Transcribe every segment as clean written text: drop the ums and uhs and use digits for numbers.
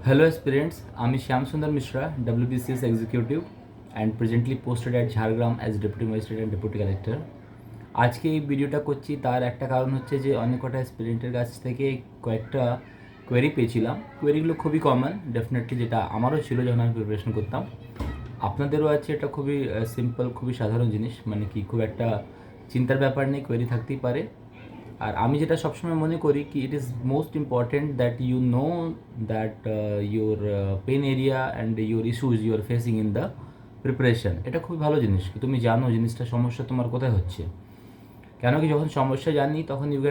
Hello aspirants, I'm Shyam Sundar Mishra, WBCS Executive and presently posted at Jhargram as Deputy Magistrate and Deputy Collector. আজকে এই ভিডিওটা করছি তার একটা কারণ হচ্ছে যে অনেক কটা অ্যাসপিরেন্টের কাছ থেকে কয়েকটা কোয়েরি পেয়েছিলাম। কোয়েরিগুলো খুবই কমন, ডেফিনেটলি যেটা আমারও ছিল যখন আমি প্রিপারেশন করতাম, আপনাদেরও আছে। এটা খুবই সিম্পল, খুবই সাধারণ জিনিস, মানে কি খুব একটা চিন্তার ব্যাপার নেই, কোয়েরি থাকতেই পারে। আর আমি যেটা সবসময় মনে করি কি it is most important that you know that your pain area and your issues you are facing in the preparation. এটা খুবই ভালো জিনিস, তুমি জানো জিনিসটা সমস্যা তোমার কোথায় হচ্ছে। কেন কি যখন সমস্যা জানি তখন you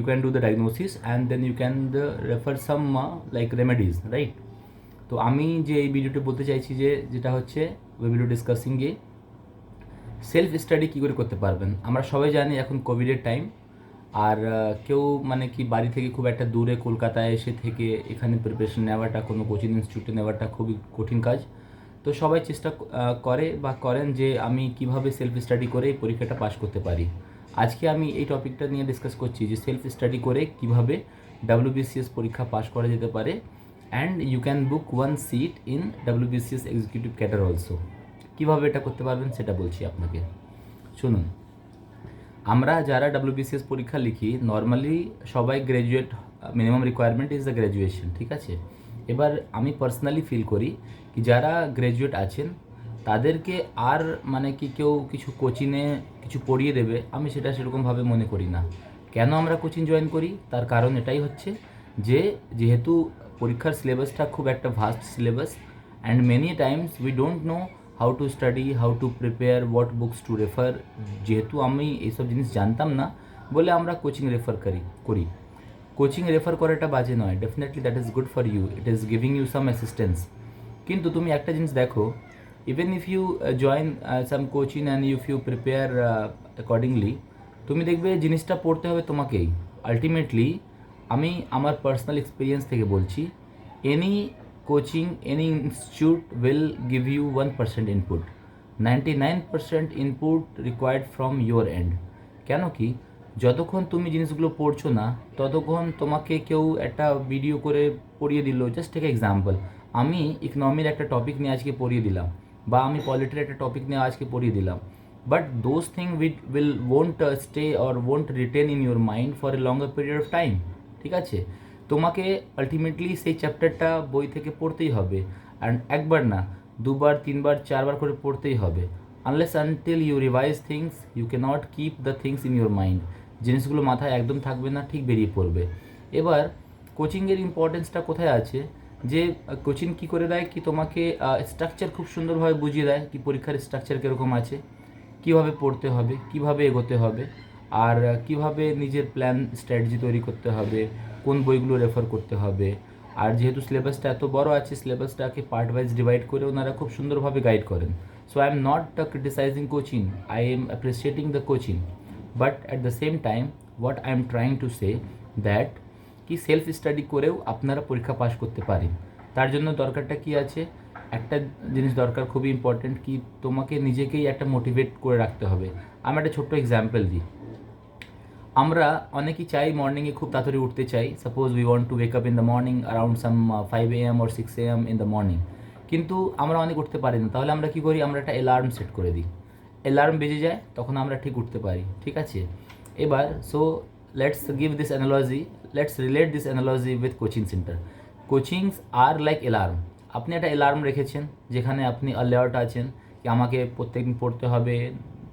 can do the diagnosis and then you can refer some like remedies, right. তো আমি যে এই ভিডিওটি বলতে চাইছি যেটা হচ্ছে ওই ভিডিও ডিসকাসিং সেলফ স্টাডি কী করে করতে পারবেন। আমরা সবাই জানি এখন কোভিডের টাইম, আর কেউ মানে কি বাড়ি থেকে খুব একটা দূরে কলকাতায় এসে থেকে এখানে প্রিপারেশন নেওয়াটা, কোনো কোচিং ইনস্টিটিউটে নেওয়াটা খুবই কঠিন কাজ। তো সবাই চেষ্টা করে বা করেন যে আমি কিভাবে সেলফ স্টাডি করে এই পরীক্ষাটা পাস করতে পারি। আজকে আমি এই টপিকটা নিয়ে ডিসকাস করছি যে সেলফ স্টাডি করে কিভাবে WBCS পরীক্ষা পাস করা যেতে পারে, and you can book one seat in WBCS executive cadre also. কীভাবে এটা করতে পারবেন সেটা বলছি আপনাকে, শুনুন। আমরা যারা WBCS পরীক্ষা লিখি নর্মালি সবাই graduate, minimum requirement is the graduation, ঠিক আছে। এবার আমি পার্সোনালি ফিল করি কি যারা গ্র্যাজুয়েট আছেন তাদেরকে আর মানে কি কেউ কিছু কোচিংয়ে কিছু পড়িয়ে দেবে, আমি সেটা সেরকমভাবে মনে করি না। কেন আমরা কোচিং জয়েন করি তার কারণ এটাই হচ্ছে যেহেতু পরীক্ষার সিলেবাসটা খুব একটা vast syllabus, and many times we don't know how to study, how to prepare, what books to refer. যেহেতু আমি এইসব জিনিস জানতাম না বলে আমরা কোচিং রেফার করি। কোচিং রেফার করাটা বাজে নয়, definitely that is good for you, it is giving you some assistance. কিন্তু তুমি একটা জিনিস দেখো, even if you join some coaching and if you prepare accordingly, তুমি দেখবে জিনিসটা পড়তে হবে তোমাকেই আলটিমেটলি। আমি আমার পার্সোনাল এক্সপিরিয়েন্স থেকে বলছি, any coaching, any institute will give you 1% input, 99% input required from your end. কেন কি যতক্ষণ তুমি জিনিসগুলো পড়ছো না ততক্ষণ তোমাকে কেউ একটা ভিডিও করে পড়িয়ে দিল। জাস্ট টেক এক্সাম্পল, আমি ইকোনমির একটা টপিক নিয়ে আজকে পড়িয়ে দিলাম, বা আমি পলিটির একটা টপিক নিয়ে আজকে পড়িয়ে দিলাম, but those thing won't stay or won't retain in your mind for a longer period of time, ঠিক আছে। তোমাকে আলটিমেটলি সেই চ্যাপ্টারটা বই থেকে পড়তেই হবে, অ্যান্ড একবার না, দুবার, তিনবার, চারবার করে পড়তেই হবে। Unless until you revise things you can't keep the things in your mind. জিনিসগুলো মাথায় একদম থাকবে না, ঠিক বেরিয়ে পড়বে। এবার কোচিংয়ের ইম্পর্টেন্সটা কোথায় আছে, যে কোচিং কী করে দেয় কি তোমাকে স্ট্রাকচার খুব সুন্দরভাবে বুঝিয়ে দেয় কি পরীক্ষার স্ট্রাকচার কীরকম আছে, কীভাবে পড়তে হবে, কীভাবে এগোতে হবে, আর কীভাবে নিজের প্ল্যান স্ট্র্যাটেজি তৈরি করতে হবে, কোন বইগুলো রেফার করতে হবে। আর যেহেতু সিলেবাসটা এত বড় আছে, সিলেবাসটাকে পার্ট ওয়াইজ ডিভাইড করে ওনারা খুব সুন্দরভাবে গাইড করেন। So I am not criticising coaching, I am appreciating the coaching, but at the same time what I am trying to say that কি সেলফ স্টাডি করেও আপনারা পরীক্ষা পাস করতে পারেন। তার জন্য দরকারটা কি আছে, একটা জিনিস দরকার খুবই ইম্পর্টেন্ট, কি তোমাকে নিজেকেই একটা মোটিভেট করে রাখতে হবে। আমি একটা ছোট্ট এক্সাম্পল দিই। আমরা অনেকেই চাই মর্নিংয়ে খুব তাড়াতাড়ি উঠতে চাই, suppose we want to wake up in the morning around some 5 AM or 6 AM in the morning, কিন্তু আমরা অনেক উঠতে পারি না। তাহলে আমরা কী করি, আমরা একটা অ্যালার্ম সেট করে দিই, অ্যালার্ম বেজে যায়, তখন আমরা ঠিক উঠতে পারি, ঠিক আছে। এবার so let's give this analogy, let's relate this analogy with coaching centre. Coachings are like alarm. আপনি একটা অ্যালার্ম রেখেছেন যেখানে আপনি অ্যালার্ট আছেন কি আমাকে প্রত্যেকদিন পড়তে হবে,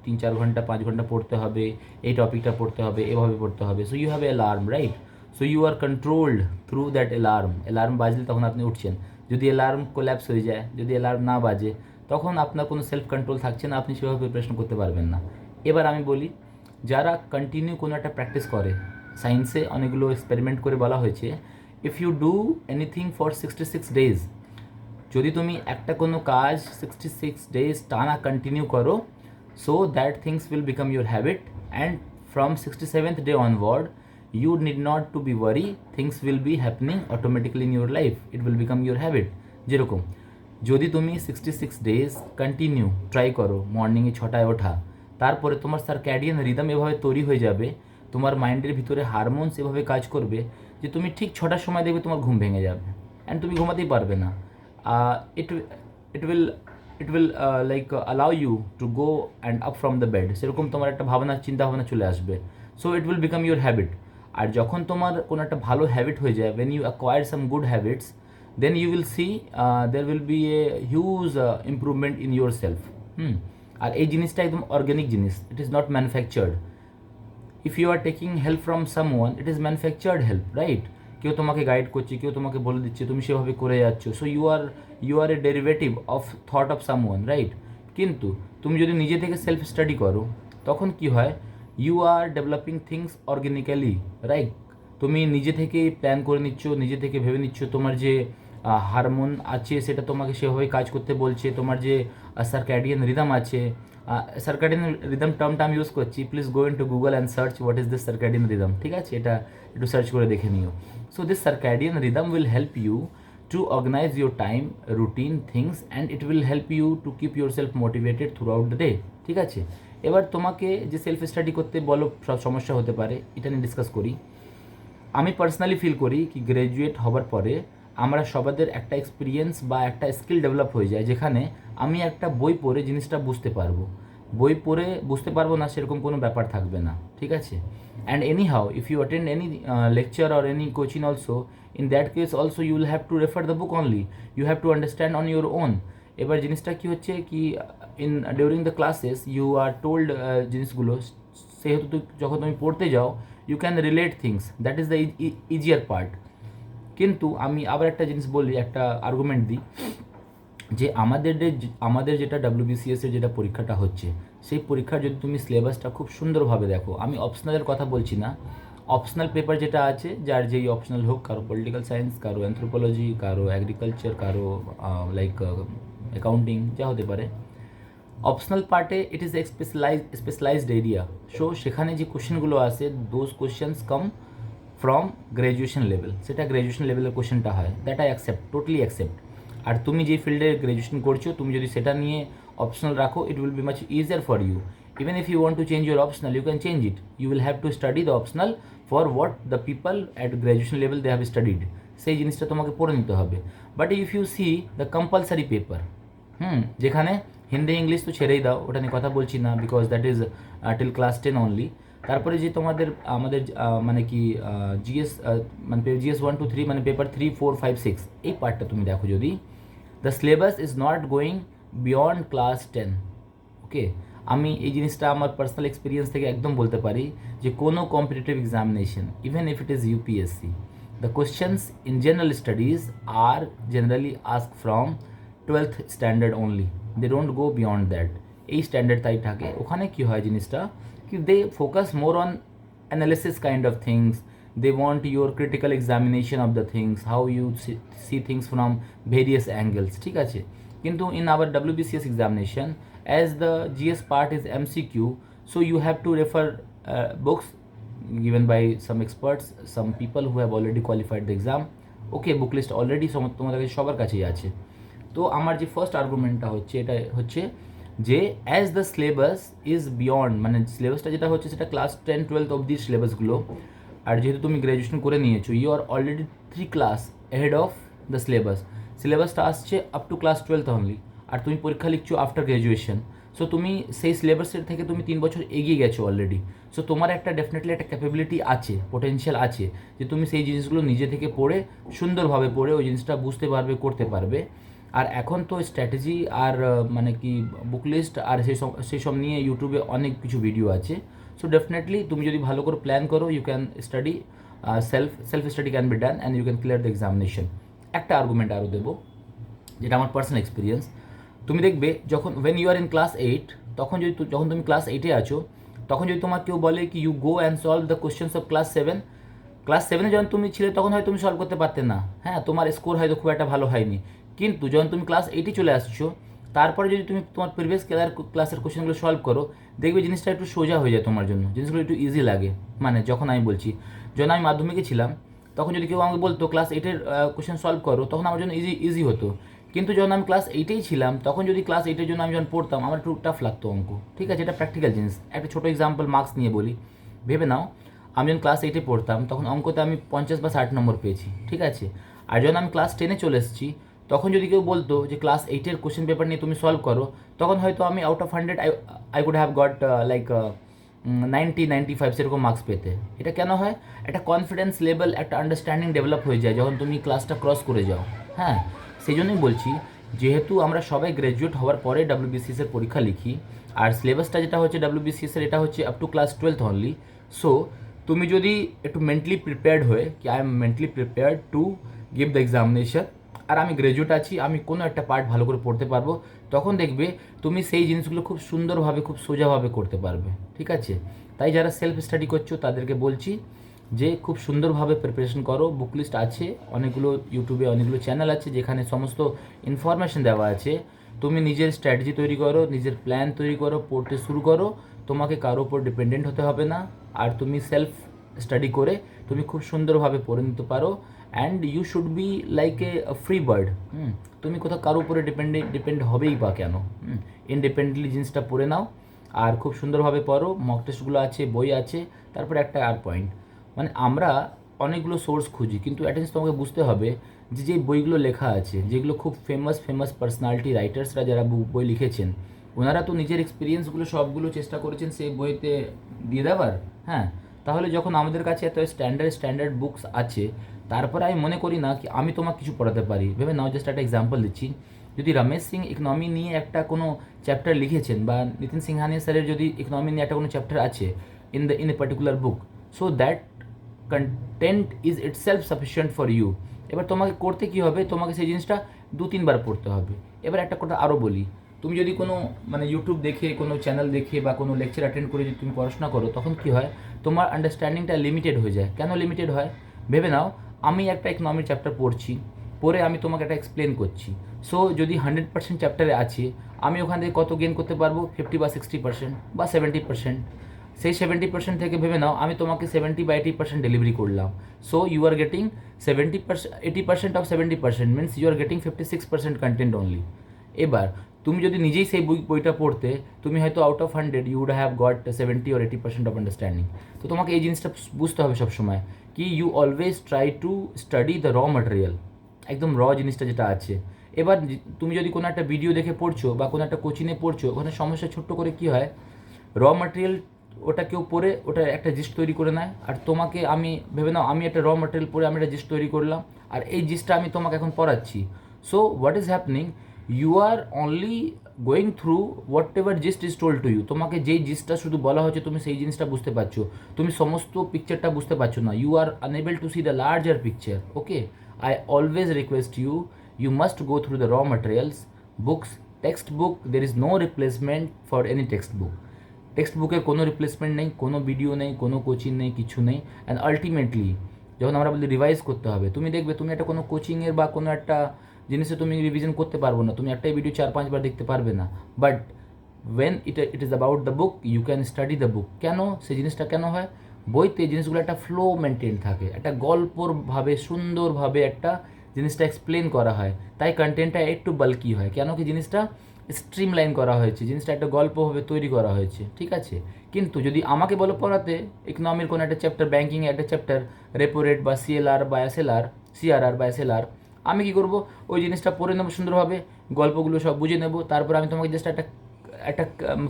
3-4 ঘন্টা 5 ঘন্টা পড়তে হবে, এই টপিকটা পড়তে হবে, এভাবে পড়তে হবে। So you have a alarm, right. So you are controlled through that alarm. Alarm বাজলে তখন আপনি উঠছেন। যদি অ্যালার্ম কোল্যাপস হয়ে যায়, যদি অ্যালার্ম না বাজে, তখন আপনার কোনো সেলফ কন্ট্রোল থাকছে না, আপনি সেভাবে প্রিপারেশন করতে পারবেন না। এবার আমি বলি, যারা কন্টিনিউ কোনো একটা প্র্যাকটিস করে, সায়েন্সে অনেকগুলো এক্সপেরিমেন্ট করে বলা হয়েছে, if you do anything for 66 days, যদি তুমি একটা কোনো কাজ 66 days টানা কন্টিনিউ করো, so that things will become your habit, and from 67th day onward you need not to be worry, things will be happening automatically in your life, it will become your habit। যেরকম যদি তুমি 66 days continue try করো মর্নিংয়ে 6টায় ওঠা, তারপরে তোমার সার্ক্যাডিয়ান rhythm এভাবে তৈরি হয়ে যাবে, তোমার মাইন্ডের ভিতরে হারমোনস এভাবে কাজ করবে যে তুমি ঠিক 6টার সময় দেখবে তোমার ঘুম ভেঙে যাবে। অ্যান্ড তুমি ঘুমাতেই পারবে না। It it will it will like allow you to go and up from the bed, সেরকম তোমার একটা ভাবনা চিন্তা ভাবনা চলে আসবে। So it will become your habit. আর যখন তোমার কোনো একটা ভালো হ্যাবিট হয়ে যায়, when you acquire some good habits, then you will see there will be a huge improvement in yourself. আর এই জিনিসটা একদম অর্গ্যানিক জিনিস, it is not manufactured. If you are taking help from someone, it is manufactured help, right? কেউ তোমাকে guide করছে, কেউ তোমাকে বলে দিচ্ছে, তুমি সেভাবে করে যাচ্ছ, so you are a derivative of thought of someone, right? কিন্তু তুমি যদি নিজে থেকে সেলফ স্টাডি করো, তখন কি হয়, you are developing things organically, right? তুমি নিজে থেকেই প্ল্যান করে নিচ্ছ, নিজে থেকে ভেবে নিচ্ছ, তোমার যে হারমোন আছে সেটা তোমাকে সেভাবে কাজ করতে বলছে, তোমার যে সার্ক্যাডিয়ান রিদম আছে, সার্ক্যাডিয়ান রিদম টার্মটা আমি ইউজ করছি, please go in to Google and search what is this circadian rhythm, ঠিক আছে? এটা একটু সার্চ করে দেখে নিও। So this circadian rhythm will help you to organise your time, routine, things, and it will help you to keep yourself motivated throughout the day, ঠিক আছে? এবার তোমাকে যে সেলফ স্টাডি করতে বলো, সব সমস্যা হতে পারে, এটা নিয়ে ডিসকাস করি। আমি পার্সোনালি ফিল করি কি গ্র্যাজুয়েট হবার পরে আমরা সবাদের একটা এক্সপিরিয়েন্স বা একটা স্কিল ডেভেলপ হয়ে যায়, যেখানে আমি একটা বই পড়ে জিনিসটা বুঝতে পারবো। বই পড়ে বুঝতে পারবো না সেরকম কোনো ব্যাপার থাকবে না, ঠিক আছে? And anyhow if you attend any lecture or any coaching also, in that case also you will have to refer the book only, you have to understand on your own. এবার জিনিসটা কী হচ্ছে কি, in during the classes you are told জিনিসগুলো, সেহেতু যখন তুমি পড়তে যাও you can relate things, that is the easier part. কিন্তু আমি আবার একটা জিনিস বলি, একটা আর্গুমেন্ট দিই, যে আমাদের যেটা WBCS-এর যেটা পরীক্ষাটা হচ্ছে, সেই পরীক্ষার যদি তুমি সিলেবাসটা খুব সুন্দরভাবে দেখো, আমি অপশনালের কথা বলছি না, অপশনাল পেপার যেটা আছে, যার যেই অপশনাল হোক, কারো পলিটিক্যাল সায়েন্স, কারো অ্যানথ্রোপোলজি, কারো অ্যাগ্রিকালচার, কারো লাইক অ্যাকাউন্টিং, যা হতে পারে, অপশনাল পার্টে it is specialised area. So সেখানে যে কোশ্চেনগুলো আসে, those questions come from graduation level, সেটা গ্র্যাজুয়েশন লেভেলের কোশ্চেনটা হয়, that I accept, totally accept. আর তুমি যে ফিল্ডে গ্র্যাজুয়েশন করছো, তুমি যদি সেটা নিয়ে অপশনাল রাখো, it will be much easier for you. Even if you want to change your optional, you can change it, you will have to study the optional for what the people at graduation level they have studied, সেই জিনিসটা তোমাকে পড়ে নিতে হবে। But if you see the compulsory paper, যেখানে Hindi English তো ছেড়েই দাও, ওটা নিয়ে কথা বলছি না, because that is till class 10 only. তারপরে যে আমাদের মানে কি জিএস, মানে GS 1 2 3, মানে পেপার 3 4 5 6, এই পার্টটা তুমি দেখো, যদি the syllabus is not going beyond class 10, ওকে? আমি এই জিনিসটা আমার পার্সোনাল এক্সপিরিয়েন্স থেকে একদম বলতে পারি যে কোনো competitive examination, even if it is UPSC, the questions in general studies are generally asked from 12th standard only, they don't go beyond that, এই স্ট্যান্ডার্ড তাই থাকে। ওখানে কী হয় জিনিসটা কি, they focus more on analysis kind of things, they want your critical examination of the things, how you see things from various angles, ঠিক আছে? কিন্তু in our WBCS examination, as the GS part is MCQ, so you have to refer books given by some experts, some people who have already qualified the exam, okay, book list already তোমাদের কাছে সবার কাছেই আছে। তো আমার যে first আর্গুমেন্টটা হচ্ছে, এটা হচ্ছে যে as the syllabus is beyond, মানে সিলেবাসটা যেটা হচ্ছে সেটা ক্লাস 10 12 অবধি সিলেবাসগুলো, আর যেহেতু তুমি গ্র্যাজুয়েশন করে নিয়েছো, you are already 3 class ahead of the সিলেবাসটা আসছে আপ টু ক্লাস 12 অনলি, আর তুমি পরীক্ষা লিখছো আফটার গ্র্যাজুয়েশন, সো তুমি সেই সিলেবাসের থেকে তুমি 3 বছর এগিয়ে গেছো অলরেডি। সো তোমার একটা ডেফিনেটলি একটা ক্যাপাবিলিটি আছে, পোটেনশিয়াল আছে, যে তুমি সেই জিনিসগুলো নিজে থেকে পড়ে, সুন্দরভাবে পড়ে ওই জিনিসটা বুঝতে পারবে, করতে পারবে। আর এখন তো স্ট্র্যাটেজি আর মানে কি বুক লিস্ট আর সেই সব নিয়ে ইউটিউবে অনেক কিছু ভিডিও আছে। সো ডেফিনেটলি তুমি যদি ভালো করে প্ল্যান করো, you can study, self study can be done and you can clear the examination. একটা আর্গুমেন্ট আরও দেবো, যেটা আমার পার্সোনাল এক্সপিরিয়েন্স। তুমি দেখবে যখন when you are in class 8, যখন তুমি ক্লাস 8-এ আছো, তখন যদি তোমার কেউ বলে কি you go and solve the questions of class 7, যখন তুমি ছিলে তখন হয়তো তুমি সলভ করতে পারতে না, হ্যাঁ, তোমার স্কোর হয়তো খুব একটা ভালো হয়নি। কিন্তু যখন তুমি ক্লাস 8-এ চলে আসছো, তারপরে যদি তুমি তোমার প্রিভিয়াস ক্লাসের কোশ্চেনগুলো সলভ করো, দেখবে জিনিসটা একটু সোজা হয়ে যায় তোমার জন্য, জিনিসগুলো একটু ইজি লাগে। মানে যখন আমি বলছি, যখন আমি মাধ্যমিকে ছিলাম, তখন যদি কেউ আমাকে বলতো ক্লাস 8-এর কোশ্চেন সলভ করো, তখন আমার জন্য ইজি হতো। কিন্তু যখন আমি ক্লাস 8-এই ছিলাম, তখন যদি ক্লাস 8-এর জন্য আমি যখন পড়তাম, আমার একটু টাফ লাগতো অঙ্ক, ঠিক আছে? এটা প্র্যাকটিক্যাল জিনিস। একটা ছোটো এক্সাম্পল মার্কস নিয়ে বলি, ভেবে নাও, আমি যখন ক্লাস 8-এ পড়তাম, তখন অঙ্কতে আমি 50 বা 60 নম্বর পেয়েছি, ঠিক আছে? আর যখন আমি ক্লাস 10-এ চলে এসেছি, তখন যদি কেউ বলতো যে ক্লাস 8-এর কোশ্চেন পেপার নিয়ে তুমি সলভ করো, তখন হয়তো আমি out of 100 I could have got like 90-95 সেরকম মার্কস পেতে। এটা কেন হয়? একটা কনফিডেন্স লেভেল, একটা আন্ডারস্ট্যান্ডিং ডেভেলপ হয়ে যায় যখন তুমি ক্লাসটা ক্রস করে যাও। হ্যাঁ, সেই জন্যই বলছি, যেহেতু আমরা সবাই গ্র্যাজুয়েট হওয়ার পরে ডাব্লিউবিসিএসের পরীক্ষা লিখি, আর সিলেবাসটা যেটা হচ্ছে ডাব্লিউবিসিএসের, এটা হচ্ছে up to class 12 only. So তুমি যদি একটু মেন্টালি প্রিপেয়ার্ড হয়ে কি I am mentally prepared to give the examination, আর আমি গ্র্যাজুয়েট আছি, আমি কোনো একটা পার্ট ভালো করে পড়তে পারবো, তখন দেখবে তুমি সেই জিনিসগুলো খুব সুন্দরভাবে, খুব সোজাভাবে করতে পারবে। ঠিক আছে? তাই যারা সেলফ স্টাডি করছো তাদেরকে বলছি যে খুব সুন্দরভাবে প্রিপারেশন করো। বুক লিস্ট আছে অনেকগুলো, ইউটিউবে অনেকগুলো চ্যানেল আছে যেখানে সমস্ত ইনফরমেশন দেওয়া আছে। তুমি নিজের স্ট্র্যাটেজি তৈরি করো, নিজের প্ল্যান তৈরি করো, পড়তে শুরু করো। তোমাকে কারোর উপর ডিপেন্ডেন্ট হতে হবে না, আর তুমি সেলফ স্টাডি করে তুমি খুব সুন্দরভাবে পড়ে নিতে পারো। And you should be like a free bird. তুমি কোথাও কারোর উপরে ডিপেন্ড হবেই বা কেন? ইন্ডিপেন্ডেন্টলি জিনিসটা পড়ে নাও আর খুব সুন্দরভাবে পড়ো। মক টেস্টগুলো আছে, বই আছে। তারপরে একটা আর পয়েন্ট, মানে আমরা অনেকগুলো সোর্স খুঁজি, কিন্তু অ্যাটেন্স তোমাকে বুঝতে হবে যে যে বইগুলো লেখা আছে, যেগুলো খুব ফেমাস পার্সোনালিটি রাইটার্সরা যারা বই লিখেছেন, ওনারা তো নিজের এক্সপিরিয়েন্সগুলো সবগুলো চেষ্টা করেছেন সেই বইতে দিয়ে দেওয়ার। হ্যাঁ, তাহলে যখন আমাদের কাছে এত স্ট্যান্ডার্ড বুকস আছে, তারপরে আমি মনে করি না কি আমি তোমাকে কিছু পড়াতে পারি। ভেবে নাও, জাস্ট একটা এক্সাম্পল দিচ্ছি, যদি রমেশ সিং ইকোনমি নিয়ে একটা কোনো চ্যাপ্টার লিখেছেন, বা নিতিন সিংহানিয়া স্যারের যদি ইকোনমি নিয়ে একটা কোনো চ্যাপ্টার আছে in a particular book, so that content is itself sufficient for you. এবার তোমাকে করতে কী হবে? তোমাকে সেই জিনিসটা 2-3 বার পড়তে হবে। এবার একটা কথা আরও বলি, তুমি যদি কোনো মানে ইউটিউব দেখে, কোনো চ্যানেল দেখে বা কোনো লেকচার অ্যাটেন্ড করে যদি তুমি পড়াশোনা করো, তখন কী হয়? তোমার আন্ডারস্ট্যান্ডিংটা লিমিটেড হয়ে যায়। কেন লিমিটেড হয়? ভেবে নাও, আমি একটা ইকোনমির চ্যাপ্টার পড়ছি, পরে আমি তোমাকে একটা এক্সপ্লেন করছি। সো যদি 100% চ্যাপ্টারে আছে, আমি ওখান থেকে কত গেন করতে পারবো? 50 বা 60% বা 70%। সেই 70% থেকে ভেবে নাও আমি তোমাকে 70 বা 80% ডেলিভারি করলাম। So you are getting 70%, 80% of 70% means you are getting 56% content only. এবার তুমি যদি নিজেই সেই বইটা পড়তে, তুমি হয়তো out of 100 you would have got 70 or 80% of understanding. তো তোমাকে এই জিনিসটা বুঝতে হবে সবসময় কি you always try to study the raw material, একদম র জিনিসটা যেটা আছে। এবার তুমি যদি কোনো একটা ভিডিও দেখে পড়ছো বা কোনো একটা কোচিংয়ে পড়ছো, ওখানে সমস্যা ছোট্ট করে কী হয়, র ম্যাটেরিয়াল ওটা কেউ পড়ে ওটা একটা জিস্ট তৈরি করে নেয়, আর তোমাকে আমি ভেবে নাও আমি একটা র ম্যাটেরিয়াল পড়ে আমি একটা জিস্ট তৈরি করলাম, আর এই জিস্টটা আমি তোমাকে এখন পড়াচ্ছি। So what is happening, you are only going through whatever gist is told to you. তোমাকে যেই জিস্টটা শুধু বলা হচ্ছে তুমি সেই জিনিসটা বুঝতে পারছো, তুমি সমস্ত পিকচারটা বুঝতে পারছো না। You are unable to see the larger picture. Okay, I always request you, you must go through the raw materials, books, textbook. There is no replacement for any textbook. Text বুকের কোনো রিপ্লেসমেন্ট নেই, কোনো video নেই, কোনো coaching নেই, কিছু নেই। And ultimately যখন আমরা বলি রিভাইজ করতে হবে, তুমি দেখবে তুমি একটা কোনো কোচিংয়ের বা কোনো একটা জিনিসে তুমি রিভিশন করতে পারবো না, তুমি একটাই ভিডিও 4-5 বার দেখতে পারবে না। But when it is about the book, you can study the book. কেন সেই জিনিসটা কেন হয়? বইতে জিনিসগুলো একটা ফ্লো মেনটেন থাকে, একটা গল্পরভাবে সুন্দরভাবে একটা জিনিসটা এক্সপ্লেন করা হয়, তাই কন্টেন্টটা একটু বাল্কি হয়। কেন কি জিনিসটা স্ট্রিম লাইন করা হয়েছে, জিনিসটা একটা গল্পভাবে তৈরি করা হয়েছে। ঠিক আছে? কিন্তু যদি আমাকে বলো পড়াতে ইকোনমির কোনো একটা চ্যাপ্টার, ব্যাঙ্কিংয়ে একটা চ্যাপ্টার, রেপো রেট বা সিআরআর বা এসএলআর, আমি কী করবো? ওই জিনিসটা পড়ে নেবো সুন্দরভাবে, গল্পগুলো সব বুঝে নেবো, তারপর আমি তোমাকে জাস্ট একটা একটা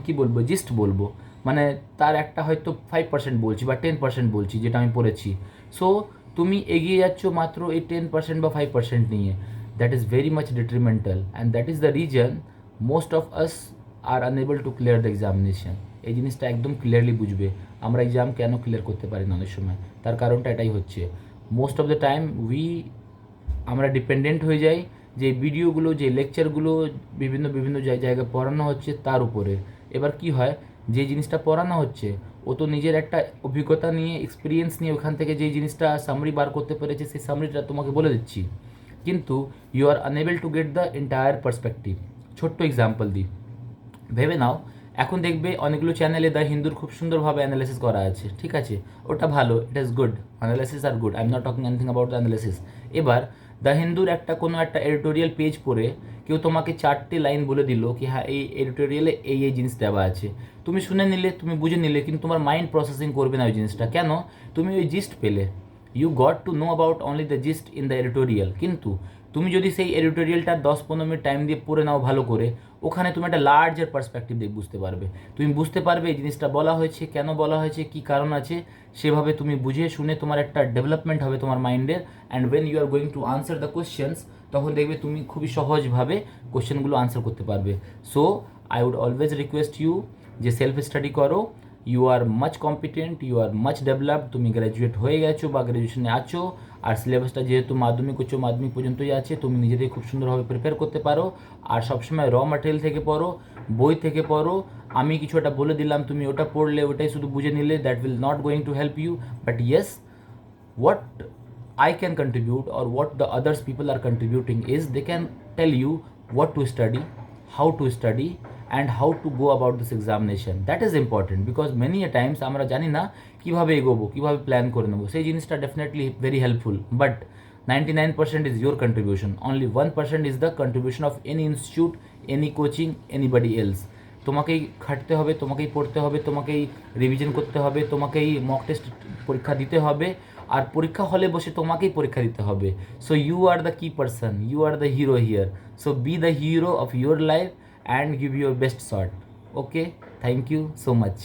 কী বলবো, জিস্ট বলবো, মানে তার একটা হয়তো 5% বলছি বা 10% বলছি যেটা আমি পড়েছি। সো তুমি এগিয়ে যাচ্ছ মাত্র এই 10% বা 5% নিয়ে। That is very much ডিট্রিমেন্টাল, and that is the reason most of us R unable two clear the examination. এই জিনিসটা একদম ক্লিয়ারলি বুঝবে আমরা এক্সাম কেন ক্লিয়ার করতে পারি না অনেক সময়। তার কারণটা এটাই হচ্ছে, মোস্ট অফ দ্য টাইম আমরা ডিপেন্ডেন্ট হয়ে যাই যে ভিডিওগুলো, যে লেকচারগুলো বিভিন্ন বিভিন্ন জায়গায় পড়ানো হচ্ছে তার উপরে। এবার কি হয়, যে জিনিসটা পড়ানো হচ্ছে ও তো নিজের একটা অভিজ্ঞতা নিয়ে, এক্সপিরিয়েন্স নিয়ে ওখান থেকে যেই জিনিসটা সামারি বার করতে পেরেছে, সেই সামারিটা তোমাকে বলে দিচ্ছি, কিন্তু you are unable to get the entire perspective. ছোট্ট এক্সাম্পল দিই, ভেবে নাও এখন দেখবে অনেকগুলো চ্যানেলে দ্য হিন্দুর খুব সুন্দরভাবে অ্যানালিসিস করা আছে। ঠিক আছে, ওটা ভালো, it is good, analysis are good, I am not talking anything about the analysis. এবার দ্য হিন্দুর একটা কোনো একটা এডিটোরিয়াল পেজ পড়ে কেউ তোমাকে 4টে লাইন বলে দিল কি হ্যাঁ এই এডিটোরিয়ালে এই জিনিস দেওয়া আছে, তুমি শুনে নিলে, তুমি বুঝে নিলে, কিন্তু তোমার মাইন্ড প্রসেসিং করবে না ওই জিনিসটা। কেন? তুমি ওই জিস্ট পেলে, you got to know about only the gist in the editorial, কিন্তু তুমি যদি সেই এডিটোরিয়ালটা 10-15 মিনিট টাইম দিয়ে পড়ে নাও ভালো করে, ওখানে তুমি একটা লার্জার পার্সপেক্টিভ দিয়ে বুঝতে পারবে। তুমি বুঝতে পারবে এই জিনিসটা বলা হয়েছে, কেন বলা হয়েছে, কী কারণ আছে, সেভাবে তুমি বুঝে শুনে তোমার একটা ডেভেলপমেন্ট হবে তোমার মাইন্ডের। And when you are going to answer the questions, তখন দেখবে তুমি খুবই সহজভাবে কোয়েশ্চেনগুলো আনসার করতে পারবে। So I would always request you যে সেলফ স্টাডি করো। You are much competent, you are much developed, তুমি গ্র্যাজুয়েট হয়ে গেছো বা গ্র্যাজুয়েশনে আছো, আর সিলেবাসটা যেহেতু মাধ্যমিক উচ্চ মাধ্যমিক পর্যন্তই আছে, তুমি নিজেদের খুব সুন্দরভাবে প্রিপেয়ার করতে পারো। আর সবসময় র ম্যাটেরিয়াল থেকে পড়ো, বই থেকে পড়ো। আমি কিছু একটা বলে দিলাম, তুমি ওটা পড়লে, ওটাই শুধু বুঝে নিলে, that will not going to help you. But yes, what I can contribute or what the others people are contributing is they can tell you what to study, how to study, and how to go about this examination. That is important because many a times আমরা জানি না কিভাবে এগোবো, কিভাবে plan করে নেবো। সেই জিনিসটা definitely very helpful, but 99% is your contribution. Only 1% is the contribution of any institute, any coaching, anybody else. তোমাকেই খাটতে হবে, তোমাকেই পড়তে হবে, তোমাকেই রিভিশন করতে হবে, তোমাকেই মক টেস্ট পরীক্ষা দিতে হবে, আর পরীক্ষা হলে বসে তোমাকেই পরীক্ষা দিতে হবে। So you are the key person, you are the hero here. So be the hero of your life and give your best shot. Okay, thank you so much.